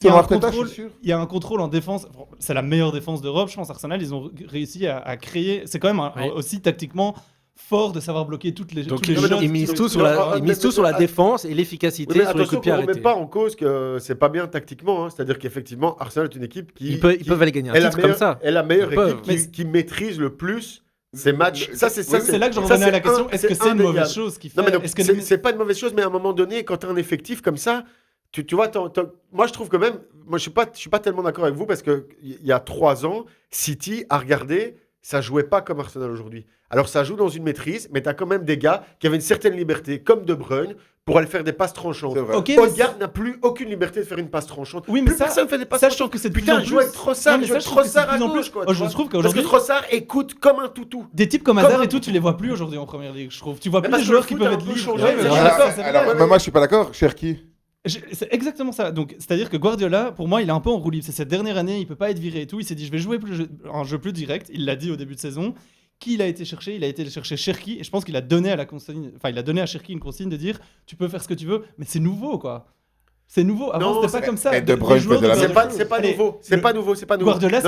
Il y a un contrôle, il y a un contrôle en défense. C'est la meilleure défense d'Europe, je pense. Arsenal, ils ont réussi à créer. C'est quand même aussi tactiquement fort de savoir bloquer tous les shots. Ils misent tout sur la défense et l'efficacité sur les coups de pied arrêtés. On ne met pas en cause que c'est pas bien tactiquement. C'est-à-dire qu'effectivement, Arsenal est une équipe qui... Ils peuvent aller gagner un titre comme ça. Est la meilleure équipe qui maîtrise le plus ces matchs. C'est là que je revenais à la question. Est-ce que c'est une mauvaise chose qu'il fait? C'est pas une mauvaise chose, mais à un moment donné, quand tu as un effectif comme ça, tu vois, moi je trouve que même... Moi je suis pas tellement d'accord avec vous parce qu'il y a 3 ans, City a regardé, ça jouait pas comme Arsenal aujourd'hui. Alors ça joue dans une maîtrise, mais tu as quand même des gars qui avaient une certaine liberté, comme De Bruyne, pour aller faire des passes tranchantes. Odegaard n'a plus aucune liberté de faire une passe tranchante. Oui, mais plus personne fait des passes tranchantes. Sachant que c'est de Putain, joue avec Trossard, à gauche. Je trouve qu'aujourd'hui, parce que Trossard écoute comme un toutou. Des types comme Hazard et tout, tu les vois plus aujourd'hui en première ligue, je trouve. Tu vois plus des joueurs qui peuvent être libres. Alors, moi je suis pas d'accord. Cherki. C'est exactement ça. Donc, c'est-à-dire que Guardiola, pour moi, il est un peu en roue libre. C'est cette dernière année, il peut pas être viré et tout. Il s'est dit, je vais jouer un jeu plus direct. Il l'a dit au début de saison. Qui il a été chercher? Il a été chercher Cherki. Et je pense qu'il a donné à la consigne, il a donné à Cherki une consigne de dire, tu peux faire ce que tu veux, mais c'est nouveau, quoi. C'est nouveau. Avant, c'était pas comme ça. Et De Bruyne fait de la même chose. C'est pas nouveau. C'est pas nouveau. Guardiola,